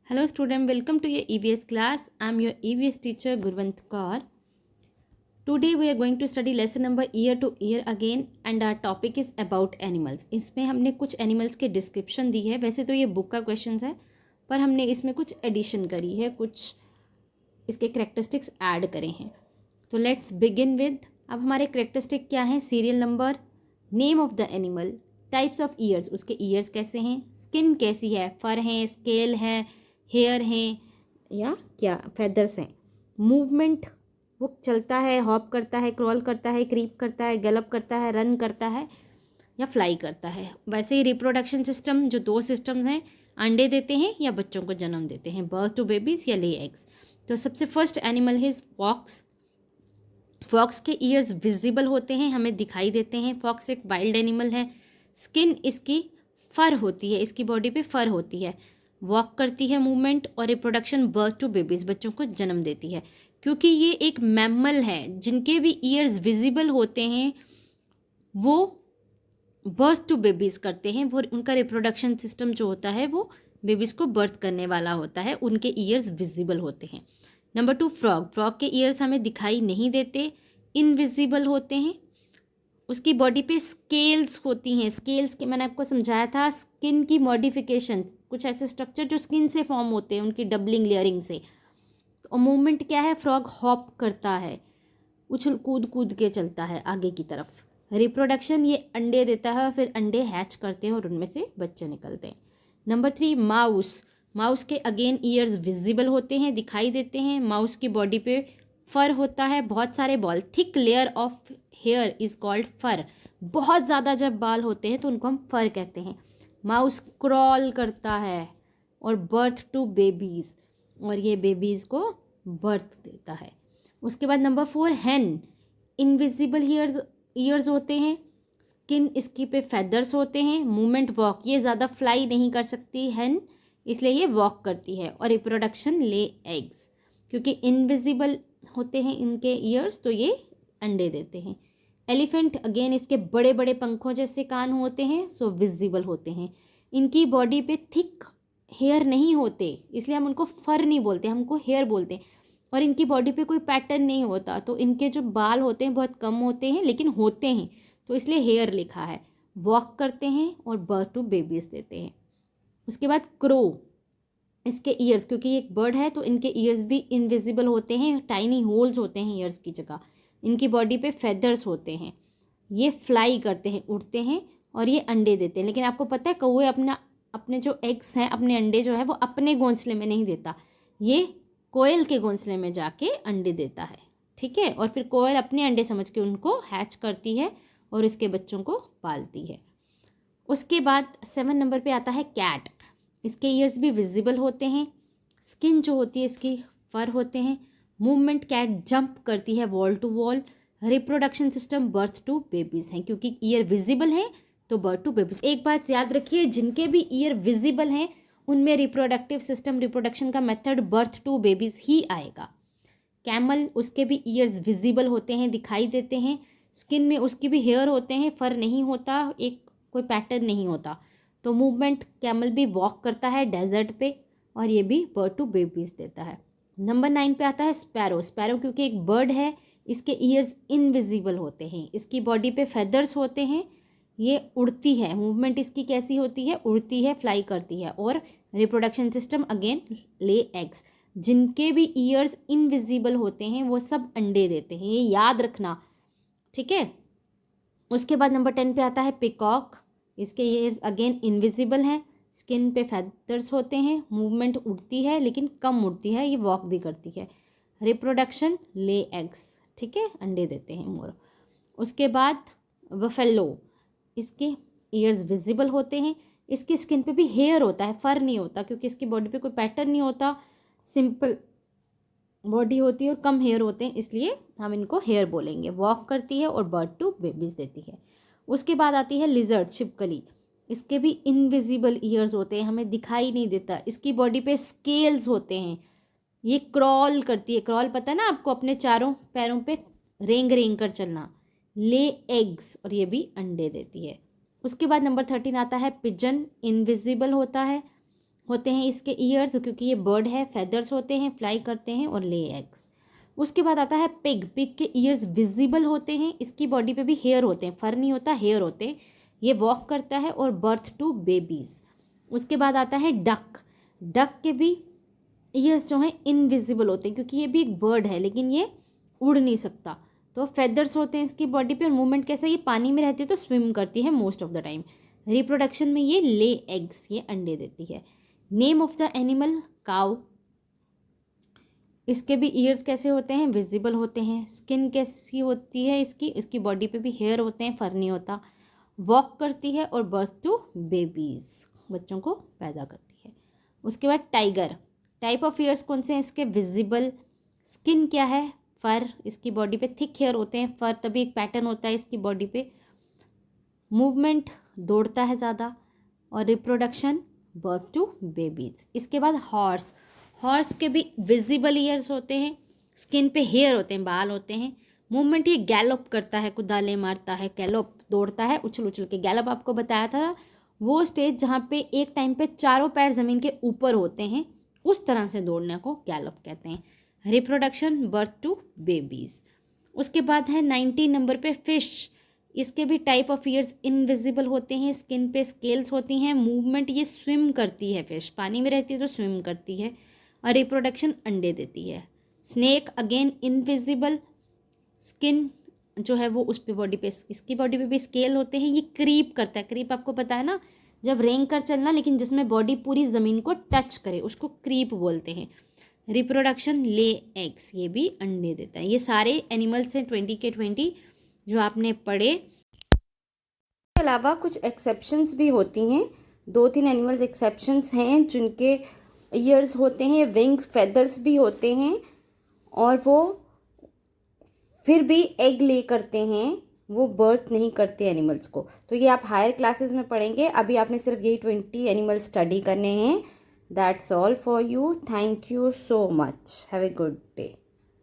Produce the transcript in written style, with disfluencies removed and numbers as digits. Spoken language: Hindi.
Hello student, welcome to your EVS class. I am your EVS teacher Gurvant Kaur. Today we are going to study lesson number year to year again and our topic is about animals. इसमें हमने कुछ animals के description दी है. वैसे तो ये book का questions है पर हमने इसमें कुछ addition करी है, कुछ इसके characteristics add करे हैं. तो let's begin with. अब हमारे characteristic क्या हैं? Serial number, name of the animal, types of years, उसके ईयर्स कैसे हैं, स्किन कैसी है, फर हैं, स्केल है, हेयर हैं या क्या फेदर्स हैं, मूवमेंट वो चलता है, हॉप करता है, क्रॉल करता है, क्रीप करता है, गैलप करता है, रन करता है या फ्लाई करता है. वैसे ही रिप्रोडक्शन सिस्टम जो दो सिस्टम्स हैं, अंडे देते हैं या बच्चों को जन्म देते हैं, बर्थ टू बेबीज या ले एग्स. तो सबसे फर्स्ट एनिमल है फॉक्स. फॉक्स के ईयर्स विजिबल होते हैं, हमें दिखाई देते हैं. फॉक्स एक वाइल्ड एनिमल है. स्किन इसकी फर होती है, इसकी बॉडी पे फर होती है. वॉक करती है, मूवमेंट और रिप्रोडक्शन बर्थ टू बेबीज, बच्चों को जन्म देती है. क्योंकि ये एक मैमल है जिनके भी ईयर्स विजिबल होते हैं वो बर्थ टू बेबीज करते हैं. वो उनका रिप्रोडक्शन सिस्टम जो होता है वो बेबीज़ को बर्थ करने वाला होता है, उनके ईयर्स विजिबल होते हैं. Number 2 frog. फ्रॉग के ईयर्स हमें दिखाई नहीं देते, इनविजिबल होते हैं. उसकी बॉडी पे स्केल्स होती हैं. स्केल्स के मैंने आपको समझाया था, स्किन की मॉडिफिकेशन, कुछ ऐसे स्ट्रक्चर जो स्किन से फॉर्म होते हैं उनकी डबलिंग लेयरिंग से. और मूवमेंट क्या है, फ्रॉग हॉप करता है, उछल कूद कूद के चलता है आगे की तरफ. रिप्रोडक्शन, ये अंडे देता है और फिर अंडे हैच करते हैं और उनमें से बच्चे निकलते हैं. Number 3 mouse. माउस के अगेन ईयर्स विजिबल होते हैं, दिखाई देते हैं. माउस की बॉडी पे फर होता है, बहुत सारे बॉल, thick layer of hair is called fur. बहुत ज़्यादा जब बाल होते हैं तो उनको हम फर कहते हैं. माउस क्रॉल करता है और बर्थ टू बेबीज़, और ये बेबीज़ को बर्थ देता है. उसके बाद नंबर 4 हैन. इनविजिबल ईयर्स होते हैं, स्किन इसकी पे फेदर्स होते हैं. मूवमेंट वॉक, ये ज़्यादा फ्लाई नहीं कर सकती हैन, इसलिए ये वॉक करती है. और रिप्रोडक्शन ले एग्स, क्योंकि इनविजिबल होते हैं इनके ईयर्स तो ये अंडे देते हैं. एलिफेंट, अगेन इसके बड़े बड़े पंखों जैसे कान होते हैं, सो विजिबल होते हैं. इनकी बॉडी पे थिक हेयर नहीं होते, इसलिए हम उनको फर नहीं बोलते, हमको हेयर बोलते हैं. और इनकी बॉडी पे कोई पैटर्न नहीं होता, तो इनके जो बाल होते हैं बहुत कम होते हैं लेकिन होते हैं, तो इसलिए हेयर लिखा है. वॉक करते हैं और बर्थ टू बेबीज देते हैं. उसके बाद क्रो. इसके ईयर्स, क्योंकि ये एक बर्ड है तो इनके ईयर्स भी इनविजिबल होते हैं, टाइनी होल्स होते हैं ईयर्स की जगह. इनकी बॉडी पे फेदर्स होते हैं, ये फ्लाई करते हैं, उड़ते हैं और ये अंडे देते हैं. लेकिन आपको पता है कौवे अपने जो एग्स हैं, अपने अंडे जो है वो अपने घोंसले में नहीं देता, ये कोयल के घोंसले में जाके अंडे देता है. ठीक है, और फिर कोयल अपने अंडे समझ के उनको हैच करती है और इसके बच्चों को पालती है. उसके बाद 7 नंबर पे आता है कैट. इसके ईयर्स भी विजिबल होते हैं, स्किन जो होती है इसकी फर होते हैं. मूवमेंट, कैट जंप करती है wall to wall. Reproduction system birth to babies हैं, क्योंकि ईयर विजिबल हैं तो बर्थ टू बेबीज़. एक बात याद रखिए, जिनके भी ईयर विजिबल हैं उनमें रिप्रोडक्टिव सिस्टम, रिप्रोडक्शन का मेथड बर्थ टू बेबीज़ ही आएगा. कैमल, उसके भी ईयर्स विजिबल होते हैं, दिखाई देते हैं. स्किन में उसकी भी हेयर होते हैं, फर नहीं होता, एक कोई पैटर्न नहीं होता. तो मूवमेंट, कैमल भी वॉक करता है डेजर्ट पे और ये भी बर्थ टू बेबीज़ देता है. नंबर 9 पे आता है स्पैरो. स्पैरो क्योंकि एक बर्ड है, इसके ईयर्स इनविजिबल होते हैं, इसकी बॉडी पे फेदर्स होते हैं, ये उड़ती है. मूवमेंट इसकी कैसी होती है, उड़ती है, फ्लाई करती है. और reproduction system again lay eggs. जिनके भी ईयर्स इनविजिबल होते हैं वो सब अंडे देते हैं, ये याद रखना. ठीक है. उसके बाद नंबर 10 पे आता है पिकॉक. इसके ईयर्स अगेन इनविजिबल हैं, स्किन पे फेदर्स होते हैं, मूवमेंट उड़ती है लेकिन कम उड़ती है, ये वॉक भी करती है. Reproduction lay eggs. ठीक है, अंडे देते हैं मोर. उसके बाद बफेलो. इसके ईयर्स विजिबल होते हैं, इसकी स्किन पे भी हेयर होता है, फर नहीं होता, क्योंकि इसकी बॉडी पे कोई पैटर्न नहीं होता, सिंपल बॉडी होती है और कम हेयर होते हैं, इसलिए हम इनको हेयर बोलेंगे. वॉक करती है और बर्थ टू बेबीज देती है. उसके बाद आती है लिजर्ड, छिपकली. इसके भी इनविजिबल ईयर्स होते हैं, हमें दिखाई नहीं देता. इसकी बॉडी पे स्केल्स होते हैं, ये क्रॉल करती है. क्रॉल पता है ना आपको, अपने चारों पैरों पे रेंग रेंग कर चलना. ले एग्स, और ये भी अंडे देती है. उसके बाद नंबर 13 आता है पिजन. इनविजिबल होता है, होते हैं इसके ईयर्स, क्योंकि ये बर्ड है, फेदर्स होते हैं, फ्लाई करते हैं और ले एग्स। उसके बाद आता है पिग। पिग के ईयर्स विजिबल होते हैं, इसकी बॉडी पे भी हेयर होते हैं, फर नहीं होता, हेयर होते हैं। ये वॉक करता है और बर्थ टू बेबीज़। उसके बाद आता है डक। डक के भी ईयर्स जो हैं इनविजिबल होते हैं, क्योंकि ये भी एक बर्ड है लेकिन ये उड़ नहीं सकता। तो फेदर्स होते हैं इसकी बॉडी पे, और मूवमेंट कैसा, ये पानी में रहती है तो स्विम करती है most of the time. Reproduction में ये ले एग्स, ये अंडे देती है। Name of the animal cow. इसके भी ईयर्स कैसे होते हैं, विजिबल होते हैं। स्किन कैसी होती है इसकी, इसकी बॉडी पे भी हेयर होते हैं, फर नहीं होता। वॉक करती है और बर्थ टू बेबीज़, बच्चों को पैदा करती है। उसके बाद टाइगर। टाइप ऑफ ईयर्स कौन से हैं इसके, विजिबल। स्किन क्या है, फर, इसकी बॉडी पे थिक हेयर होते हैं, फर तभी एक पैटर्न होता है इसकी बॉडी पे। मूवमेंट, दौड़ता है ज़्यादा। और रिप्रोडक्शन, बर्थ टू बेबीज़। इसके बाद हॉर्स। हॉर्स के भी विजिबल ईयर्स होते हैं, स्किन पे हेयर होते हैं, बाल होते हैं। मूवमेंट, ये गैलोप करता है, कुदाले मारता है, गैलोप, दौड़ता है उछल उछल के। गैलोप आपको बताया था वो स्टेज जहाँ पे एक टाइम पे चारों पैर ज़मीन के ऊपर होते हैं, उस तरह से दौड़ने को गैलोप कहते हैं। Reproduction, birth to babies. उसके बाद है 19 नंबर पे फिश। इसके भी टाइप ऑफ ईयर्स इनविजिबल होते हैं, स्किन पे स्केल्स होती हैं। मूवमेंट, ये स्विम करती है, फिश पानी में रहती है तो स्विम करती है। और रिप्रोडक्शन, अंडे देती है। स्नेक अगेन इनविजिबल, स्किन जो है वो उस पे बॉडी पे, इसकी बॉडी पे भी स्केल होते हैं। ये क्रीप करता है, क्रीप आपको पता है ना, जब रेंग कर चलना लेकिन जिसमें बॉडी पूरी ज़मीन को टच करे उसको क्रीप बोलते हैं। रिप्रोडक्शन, ले एग्स, ये भी अंडे देता है। ये सारे एनिमल्स हैं 20 के 20 जो आपने पढ़े। इसके अलावा कुछ एक्सेप्शंस भी होती हैं, 2-3 एनिमल्स एक्सेप्शंस हैं जिनके ईयर्स होते हैं, विंग्स, फेदर्स भी होते हैं, और वो फिर भी एग ले करते हैं, वो बर्थ नहीं करते एनिमल्स को। तो ये आप हायर क्लासेस में पढ़ेंगे, अभी आपने सिर्फ यही 20 एनिमल्स स्टडी करने हैं। That's all for you. Thank you so much. Have a good day.